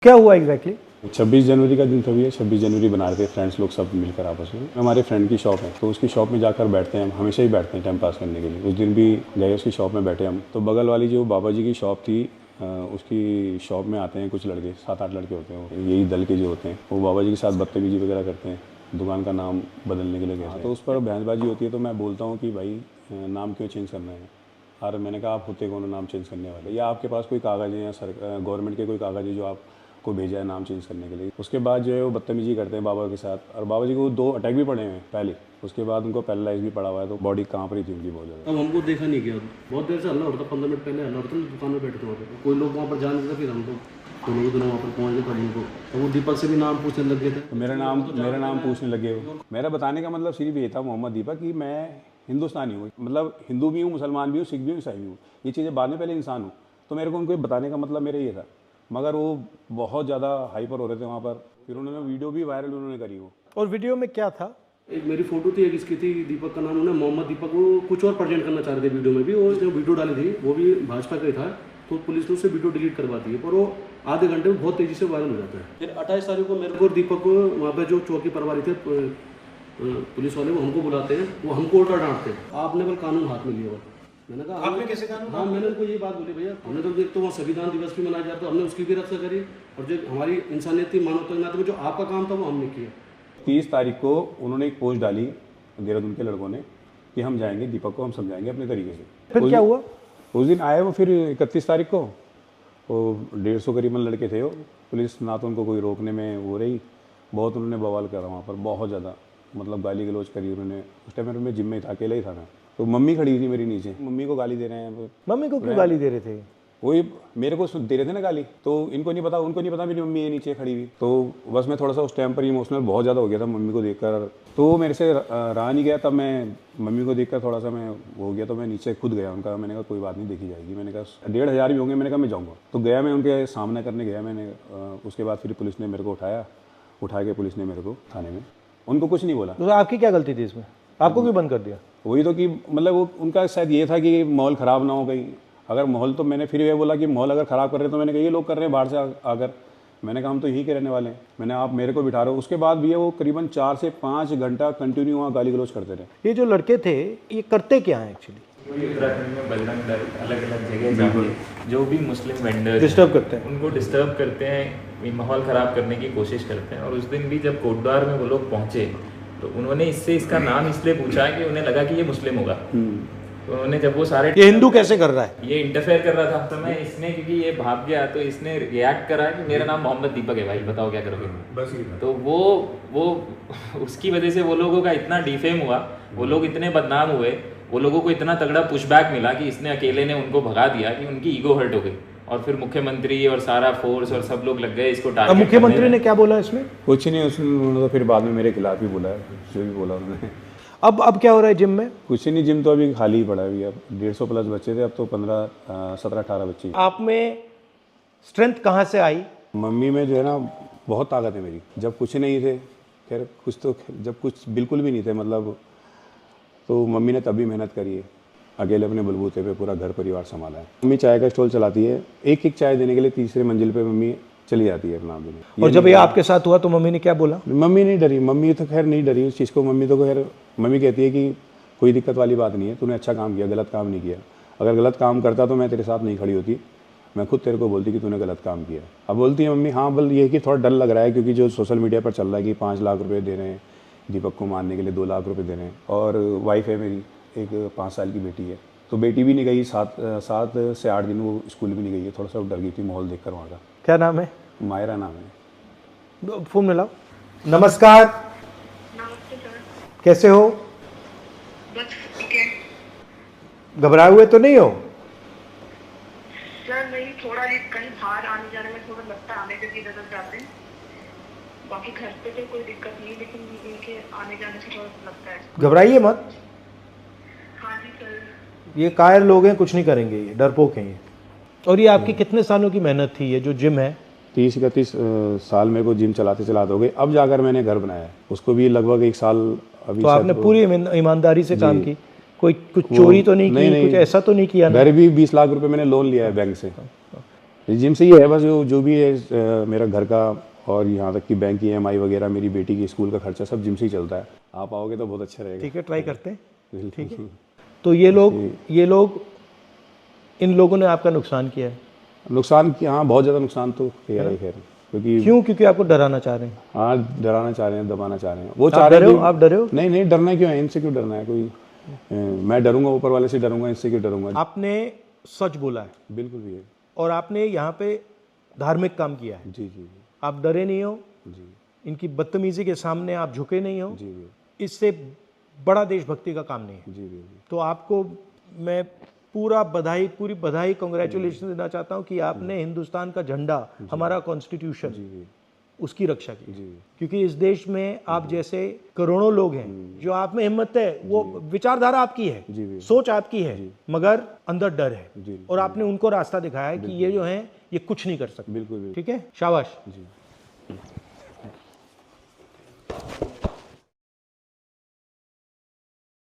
क्या हुआ एग्जैक्टली? 26 जनवरी का दिन था भैया। 26 जनवरी बना रहे थे फ्रेंड्स लोग सब मिलकर आपस में। हमारे फ्रेंड की शॉप है तो उसकी शॉप में जाकर बैठते हैं, हम हमेशा ही बैठते हैं टाइम पास करने के लिए। उस दिन भी गए उसकी शॉप में बैठे हम। तो बगल वाली जो बाबा जी की शॉप थी उसकी शॉप में आते हैं कुछ लड़के, 7-8 लड़के होते हैं, यही दल के जो होते हैं, वो बाबा जी के साथ बदतमीजी वगैरह करते हैं, दुकान का नाम बदलने के लिए कहते हैं। तो उस पर बहसबाजी होती है तो मैं बोलता हूँ कि भाई नाम क्यों चेंज करना है। और मैंने कहा आप होते कौन नाम चेंज करने वाले, या आपके पास कोई कागज़ है या गवर्नमेंट के कोई कागज़ है जो आपको भेजा है नाम चेंज करने के लिए। उसके बाद जो है वो बदतमीजी करते हैं बाबा के साथ, और बाबा जी को 2 अटैक भी पड़े हुए हैं पहले। उसके बाद उनको पैरालाइज भी पड़ा हुआ है, तो बॉडी कांप रही थी उनकी बहुत ज़्यादा। अब हमको देखा नहीं गया, बहुत देर से हल्ला हो रहा था, 15 मिनट पहले हल्ला हो रहा था, दुकान में बैठे थे वहाँ पे, कोई लोग वहाँ पर जा नहीं था। फिर हम लोग दोनों वहाँ पर पहुँच गए तब उनको, तो वो दीपक से भी नाम पूछने लग गए थे। मेरा नाम पूछने लगे वो। मेरा बताने का मतलब सिर्फ ये था मोहम्मद दीपक कि मैं हिंदुस्तानी हूँ, मतलब हिंदू भी हूँ, मुसलमान भी हूँ, सिख भी हूँ, ईसाई भी हूँ, ये चीज़ें बाद में, पहले इंसान हूँ। तो मेरे को उनको बताने का मतलब मेरा ये था, मगर वो बहुत ज़्यादा हाइपर हो रहे थे वहाँ पर। फिर उन्होंने वीडियो भी वायरल उन्होंने करी वो। और वीडियो में क्या था? एक मेरी फोटो थी, एक इसकी थी, दीपक का नाम, उन्होंने मोहम्मद दीपक वो कुछ और प्रेजेंट करना चाह रहे थे वीडियो में भी। और जो वीडियो डाली थी वो भी भाजपा का ही था, तो पुलिस ने उससे वीडियो डिलीट करवा दी है, पर वो आधे घंटे में बहुत तेज़ी से वायरल हो जाता है। फिर 28 तारीख को मेरे को और दीपक को वहाँ पर जो चौकी प्रभारी थे पुलिस वाले, वो हमको बुलाते हैं, वो हमको उल्टा डांटते हैं, आपने बल कानून हाथ में लिया। मैंने कहा आपने कैसे कानून? हाँ, मैंने उनको ये बात बोली, भैया हमने तो देख तो वहाँ संविधान दिवस भी मनाया जाता है, हमने उसकी भी रक्षा करी, और जो हमारी इंसानियत थी, मानवता के नाते में जो आपका काम था वो हमने किया। 30 तारीख को उन्होंने एक पोस्ट डाली देहरादून के लड़कों ने कि हम जाएंगे, दीपक को हम समझाएंगे अपने तरीके से। फिर क्या हुआ? उस दिन आए वो। फिर 31 तारीख को वो 150 करीबन लड़के थे वो। पुलिस ना तो उनको कोई रोकने में वो रही, बहुत उन्होंने बवाल करा वहाँ पर, बहुत ज़्यादा, मतलब गाली गलौज करी उन्होंने। उस टाइम मैं जिम में था, अकेला ही था मैं, तो मम्मी खड़ी थी मेरी नीचे, मम्मी को गाली दे रहे हैं। मम्मी को क्यों गाली दे रहे थे? वही मेरे को दे रहे थे ना गाली, तो इनको नहीं पता, उनको नहीं पता मेरी मम्मी है नीचे खड़ी हुई। तो बस मैं थोड़ा सा उस टाइम पर इमोशनल बहुत ज़्यादा हो गया था मम्मी को देखकर, तो मेरे से रहा नहीं गया। तब मैं मम्मी को देखकर थोड़ा सा मैं हो गया, तो मैं नीचे खुद गया उनका। मैंने कहा कोई बात नहीं, देखी जाएगी। मैंने कहा 1500 भी होंगे, मैंने कहा मैं जाऊँगा। तो गया मैं उनके सामना करने गया मैंने। उसके बाद फिर पुलिस ने मेरे को उठा के पुलिस ने मेरे को थाने में, उनको कुछ नहीं बोला। तो आपकी क्या गलती थी इसमें? आपको क्यों बंद कर दिया? वही तो कि मतलब वो उनका शायद ये था कि माहौल ख़राब ना हो कहीं। अगर माहौल, तो मैंने फिर ये बोला कि माहौल अगर ख़राब कर रहे हैं, तो मैंने कहा ये लोग कर रहे हैं बाहर से आकर। मैंने कहा हम तो यहीं के रहने वाले हैं, मैंने आप मेरे को बिठा रहे हो। उसके बाद भी वो करीबन 4 से 5 घंटा कंटिन्यू वहाँ गाली गलौज करते रहे। ये जो लड़के थे ये करते क्या हैं एक्चुअली? उत्तराखंड में बजरंग दल अलग अलग जगह जाके जो भी मुस्लिम वेंडर्स डिस्टर्ब करते हैं, उनको डिस्टर्ब करते हैं, माहौल ख़राब करने की कोशिश करते हैं। और उस दिन भी जब कोटद्वार में वो लोग पहुँचे तो उन्होंने इसका नाम इसलिए पूछा कि उन्हें लगा कि ये मुस्लिम होगा। तो उन्होंने जब वो सारे ये हिंदू कैसे कर रहा है, ये इंटरफेयर कर रहा था, तो मैं इसने, क्योंकि ये भाग गया, तो इसने रिएक्ट करा कि मेरा नाम मोहम्मद दीपक है भाई, बताओ क्या करोगे। बस तो वो उसकी वजह से वो लोगों का इतना डिफेम हुआ, वो लोग इतने बदनाम हुए, वो लोगों को इतना तगड़ा पुशबैक मिला कि इसने अकेले ने उनको भगा दिया कि उनकी ईगो हर्ट हो गई। और फिर मुख्यमंत्री और सारा फोर्स और सब लोग लग गए इसको टारगेट। मुख्यमंत्री ने क्या बोला इसमें? कुछ नहीं, उन्होंने तो फिर बाद में मेरे खिलाफ ही बोला है, जो भी बोला उन्होंने। अब क्या हो रहा है जिम में? कुछ नहीं, जिम तो अभी खाली ही पड़ा है अभी। अब 150 प्लस बच्चे थे, अब तो 17-18 बच्चे। आप में स्ट्रेंथ कहाँ से आई? मम्मी में जो है ना बहुत ताकत है मेरी। जब कुछ नहीं थे, खैर कुछ तो, जब कुछ बिल्कुल भी नहीं थे मतलब, तो मम्मी ने तभी मेहनत करी है, अकेले अपने बलबूते पे पूरा घर परिवार संभाला है। मम्मी चाय का स्टॉल चलाती है, एक चाय देने के लिए 3री मंजिल पे मम्मी चली जाती है अपना देने। और जब ये आपके साथ हुआ तो मम्मी ने क्या बोला? मम्मी नहीं डरी, मम्मी तो खैर नहीं डरी उस चीज़ को। मम्मी तो खैर, मम्मी कहती है कि कोई दिक्कत वाली बात नहीं है, तूने अच्छा काम किया, गलत काम नहीं किया। अगर गलत काम करता तो मैं तेरे साथ नहीं खड़ी होती, मैं खुद तेरे को बोलती कि तूने गलत काम किया। अब बोलती है मम्मी हाँ, बल ये कि थोड़ा डर लग रहा है, क्योंकि जो सोशल मीडिया पर चल रहा है कि 5 लाख रुपये दे रहे हैं दीपक को मारने के लिए, 2 लाख रुपये दे रहे हैं। और वाइफ है मेरी, एक 5 साल की बेटी है, तो बेटी भी नहीं गई, 7 से 8 दिन वो स्कूल भी नहीं गई है। थोड़ा सा डर गई थी माहौल देखकर वहाँ का। क्या नाम है? मायरा नाम है। फोन मिलाओ। नमस्कार। नमस्ते सर। कैसे हो? बस ठीक है। घबराए हुए तो नहीं हो? सर नहीं, थोड़ा ये कहीं बाहर आने जाने में थोड़ा लगता है, आने के इधर उधर जाते हैं, बाकी घर पे तो कोई दिक्कत नहीं, लेकिन इनके आने जाने से थोड़ा लगता है। घबराइए मत, हाँ जी सर। ये कायर लोग हैं, कुछ नहीं करेंगे, ये डरपोक हैं ये। और ये आपकी कितने सालों की मेहनत थी, ये जो जिम है? 30-31 साल मेरे को जिम चलाते हो गए। अब जाकर मैंने घर बनाया है, उसको भी लगभग 1 साल अभी। तो आपने पूरी ईमानदारी से काम की, कोई कुछ चोरी तो नहीं की, कुछ ऐसा तो नहीं किया ना? घर भी 20 लाख रुपए मैंने लोन लिया है बैंक से, जिम से ही है बस, जो भी है मेरा घर का और यहाँ तक कि बैंक की EMI वगैरह, मेरी बेटी की स्कूल का खर्चा सब जिम से ही चलता है। आप आओगे तो बहुत अच्छा रहेगा। ठीक है, ट्राई करते हैं। ठीक है। तो ये लोग इन लोगों ने आपका नुकसान किया है? नुकसान किया, हाँ बहुत ज़्यादा नुकसान तो किया है खैर, क्योंकि क्योंकि आपको डराना चाह रहे हैं? हाँ, डराना चाह रहे हैं, दबाना चाह रहे हैं। वो आप चाह रहे डरे हो? हैं आप डरे हो? नहीं, डरना क्यों है, इनसे क्यों डरना है कोई? मैं डरूंगा ऊपर वाले से डरूंगा, इससे क्यों डरूंगा? आपने सच बोला है बिल्कुल भी है। और आपने यहाँ पे धार्मिक काम किया है। जी जी आप डरे नहीं हो, जी इनकी बदतमीजी के सामने आप झुके नहीं हो। जी जी इससे बड़ा देशभक्ति का काम नहीं है। जी जी तो आपको मैं पूरी बधाई कांग्रेचुलेशन देना चाहता हूँ कि आपने हिंदुस्तान का झंडा, हमारा कॉन्स्टिट्यूशन, जी उसकी रक्षा की। जी क्योंकि इस देश में आप जैसे करोड़ों लोग हैं, जो आप में हिम्मत है, वो विचारधारा आपकी है, जी सोच आपकी है, मगर अंदर डर है, जी और आपने उनको रास्ता दिखाया है कि ये जो है ये कुछ नहीं कर सकते। बिल्कुल ठीक है, शाबाश। जी।